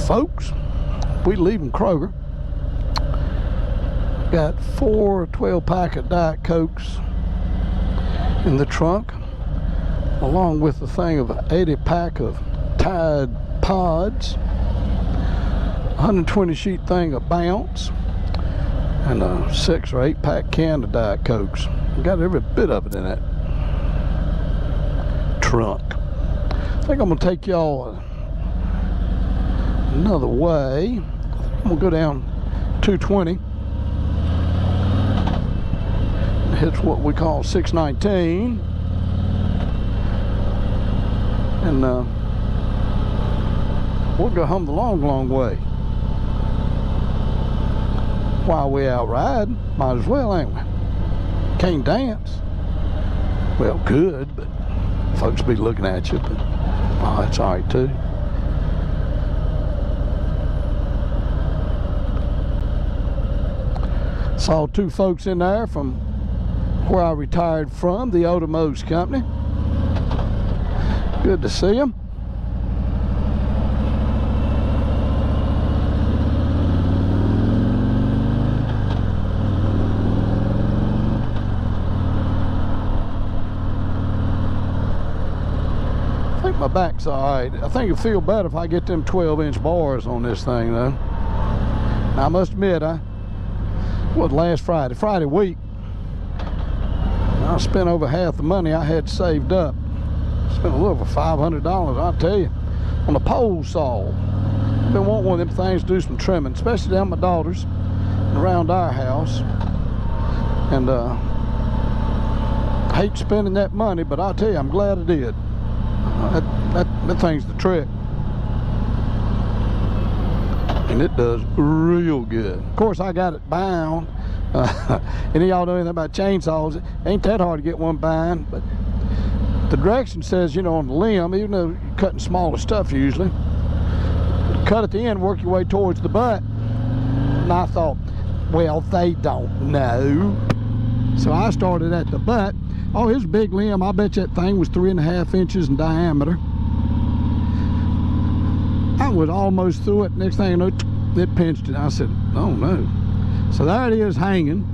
Folks, we leaving Kroger. Got 4 12-pack of Diet Cokes in the trunk, along with a thing of an 80-pack of Tide Pods, 120 sheet thing of Bounce, and a 6 or 8-pack can of Diet Cokes. Got every bit of it in that trunk. I think I'm gonna take y'all another way. I'm gonna go down 220. Hits what we call 619, and we'll go home the long way. While we out riding, might as well, ain't we? Can't dance. Well, good, but folks be looking at you, but oh, that's all right too. Saw 2 folks in there from where I retired from, the Otomos Company. Good to see them. I think my back's all right. I think it'll feel better if I get them 12-inch bars on this thing, though. Now, I must admit, last Friday week, I spent over half the money I had saved up. Spent a little over $500, I'll tell you, on a pole saw. I've been wanting one of them things to do some trimming, especially down my daughter's and around our house. And I hate spending that money, but I'll tell you, I'm glad I did. That thing's the trick. And it does real good. Of course, I got it bound. Any of y'all know anything about chainsaws? It ain't that hard to get one bound, but the direction says, you know, on the limb, even though you're cutting smaller stuff usually, cut at the end, work your way towards the butt. And I thought, well, they don't know. So I started at the butt. Oh, his big limb, I bet that thing was 3.5 inches in diameter. I was almost through it. Next thing you know, it pinched it. I said, oh no. So there it is hanging.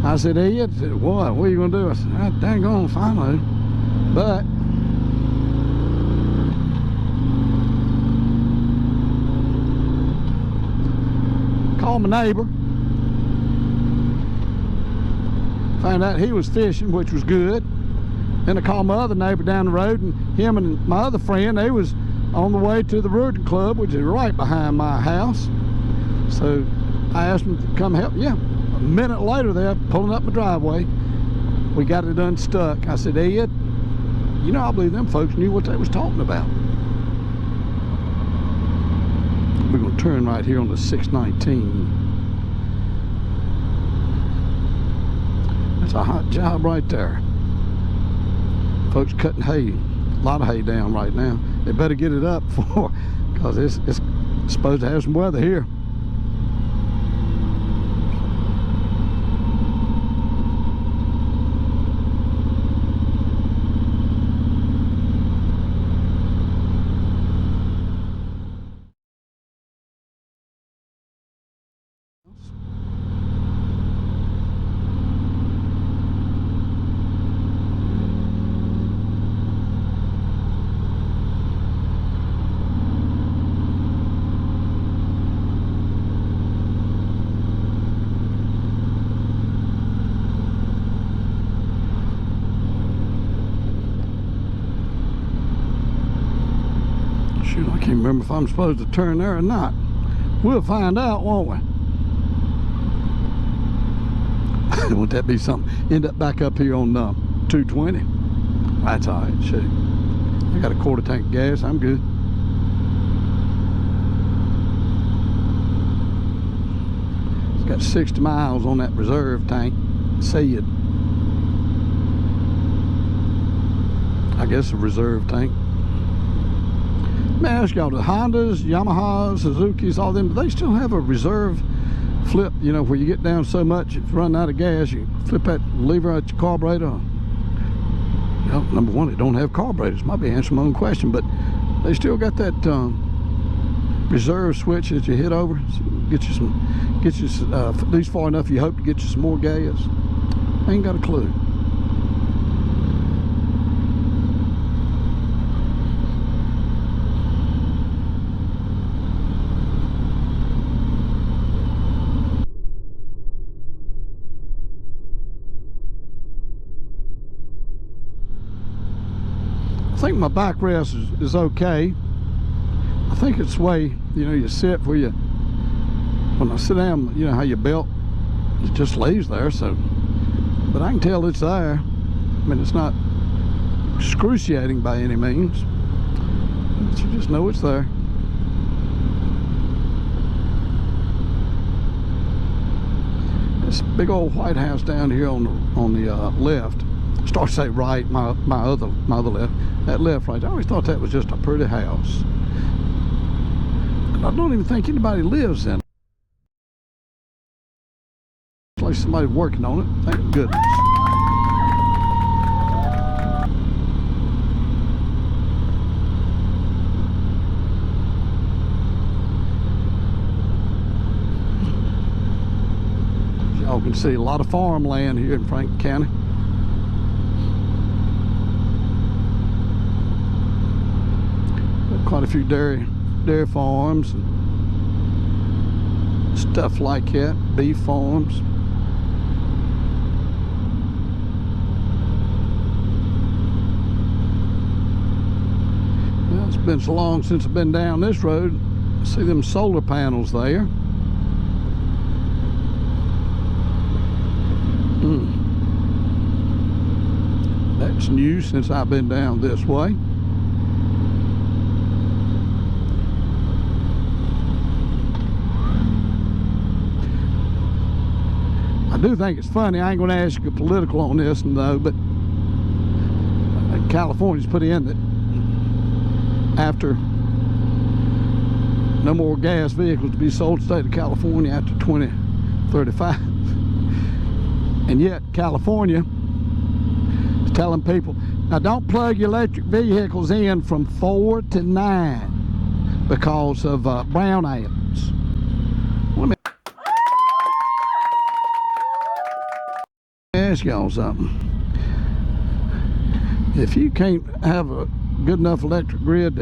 I said, Ed, I said, what are you going to do? I said, ah, dang on, finally. But called my neighbor. Found out he was fishing, which was good. Then I called my other neighbor down the road, and him and my other friend, they was on the way to the Ridden Club, which is right behind my house. So I asked them to come help. Yeah, a minute later they're pulling up my driveway. We got it unstuck. I said, Ed, you know, I believe them folks knew what they was talking about. We're going to turn right here on the 619. That's a hot job right there. Folks cutting hay, a lot of hay down right now. They better get it up for, because it's supposed to have some weather here. Shoot, I can't remember if I'm supposed to turn there or not. We'll find out, won't we? Won't that be something? End up back up here on 220. That's all right, shoot. I got a quarter tank of gas, I'm good. Got 60 miles on that reserve tank. See it. I guess a reserve tank. Let me ask y'all, the Hondas, Yamahas, Suzukis, all them, do they still have a reserve flip, you know, where you get down so much, if you run out of gas, you flip that lever at your carburetor? Well, number one, they don't have carburetors. Might be answering my own question, but they still got that reserve switch that you hit over. Get you at least far enough you hope to get you some more gas. I ain't got a clue. I think my backrest is okay. I think it's the way, you know, you sit where you, when I sit down, you know how your belt, it just lays there, so, but I can tell it's there. I mean, it's not excruciating by any means, but you just know it's there. This big old White House down here on the left. Start to say right, my other left. That left right, I always thought that was just a pretty house. And I don't even think anybody lives in it. It's like somebody's working on it, thank goodness. Y'all can see a lot of farmland here in Franklin County. Quite a few dairy farms and stuff like that, beef farms. Well, it's been so long since I've been down this road. I see them solar panels there. That's new since I've been down this way. I do think it's funny. I ain't going to ask you political on this, though, but California's put in that after no more gas vehicles to be sold in the state of California after 2035. And yet California is telling people, now don't plug your electric vehicles in from 4 to 9 because of brownouts. Ask y'all something. If you can't have a good enough electric grid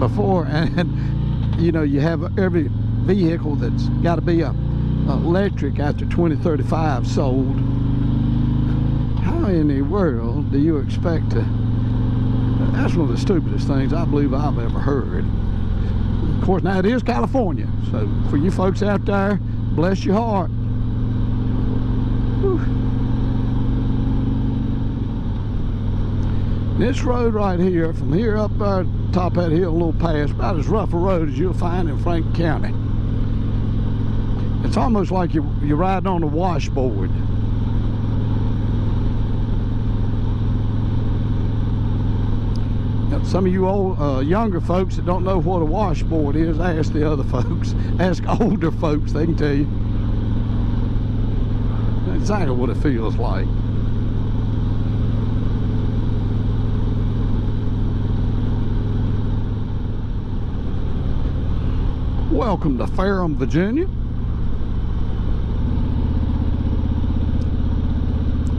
before, and you know you have every vehicle that's got to be electric after 2035 sold, how in the world do you expect to? That's one of the stupidest things I believe I've ever heard. Of course, now it is California, so for you folks out there, bless your heart. Whew. This road right here, from here up there top of that hill, a little past, about as rough a road as you'll find in Franklin County. It's almost like you're riding on a washboard. Now, some of you old, younger folks that don't know what a washboard is, ask the other folks. Ask older folks, they can tell you. That's exactly what it feels like. Welcome to Ferrum, Virginia.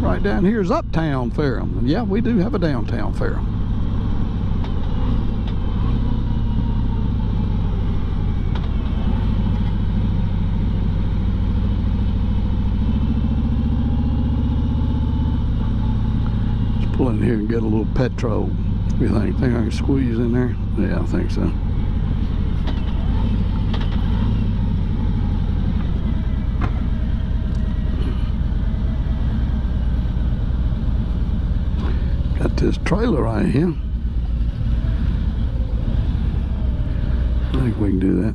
Right down here is uptown Ferrum. And yeah, we do have a downtown Ferrum. Let's pull in here and get a little petrol. What do you think? Think I can squeeze in there? Yeah, I think so. Got this trailer right here. I think we can do that.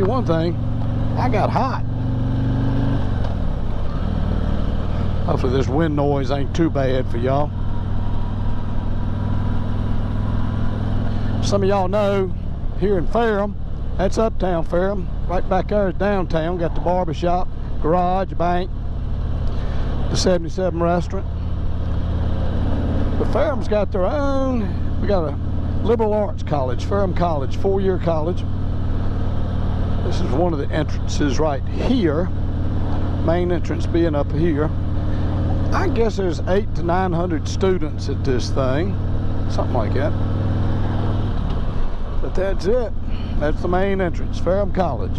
you one thing, I got hot. Hopefully this wind noise ain't too bad for y'all. Some of y'all know here in Ferrum, that's uptown Ferrum. Right back there is downtown. Got the barber shop, garage, bank, the 77 restaurant. But Ferrum's got their own. We got a liberal arts college, Ferrum College, 4-year college. This is one of the entrances right here. Main entrance being up here. I guess there's 800 to 900 students at this thing, something like that. But that's it. That's the main entrance, Ferrum College.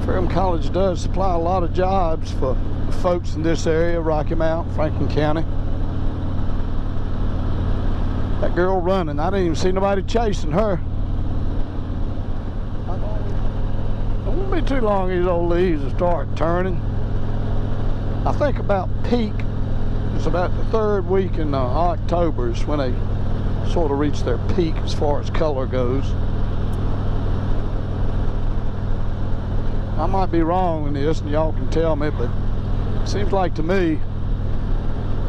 Ferrum College does supply a lot of jobs for folks in this area, Rocky Mount, Franklin County. That girl running, I didn't even see nobody chasing her. It won't be too long these old leaves will start turning. I think about peak, it's about the 3rd week in October is when they sort of reach their peak as far as color goes. I might be wrong in this and y'all can tell me, but it seems like to me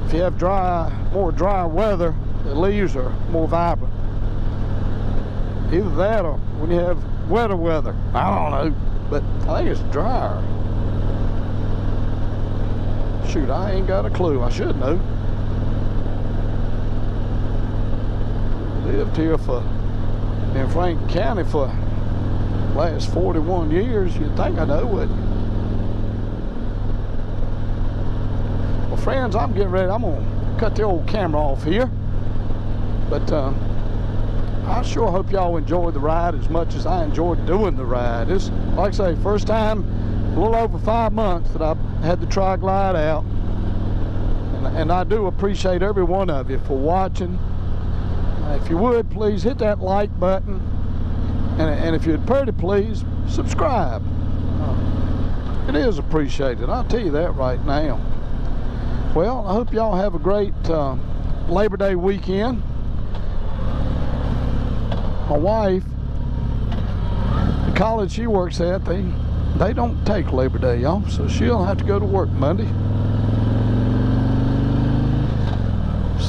if you have more dry weather, the leaves are more vibrant. Either that or when you have wetter weather. I don't know, but I think it's drier. Shoot, I ain't got a clue. I should know. Lived here in Franklin County for the last 41 years. You'd think I know, wouldn't you? Well, friends, I'm getting ready. I'm going to cut the old camera off here. But I sure hope y'all enjoyed the ride as much as I enjoyed doing the ride. It's, like I say, first time a little over 5 months that I've had the Tri-Glide out. And I do appreciate every one of you for watching. If you would, please hit that like button. And if you'd pretty please, subscribe. It is appreciated, I'll tell you that right now. Well, I hope y'all have a great Labor Day weekend. My wife, the college she works at, they don't take Labor Day off, so she'll have to go to work Monday.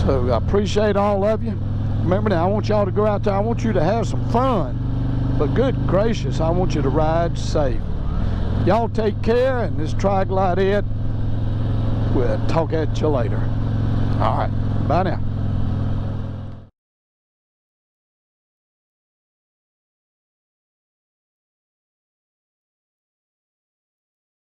So I appreciate all of you. Remember now, I want y'all to go out there. I want you to have some fun. But good gracious, I want you to ride safe. Y'all take care, and this Tri-Glide Ed, we'll talk at you later. All right, bye now.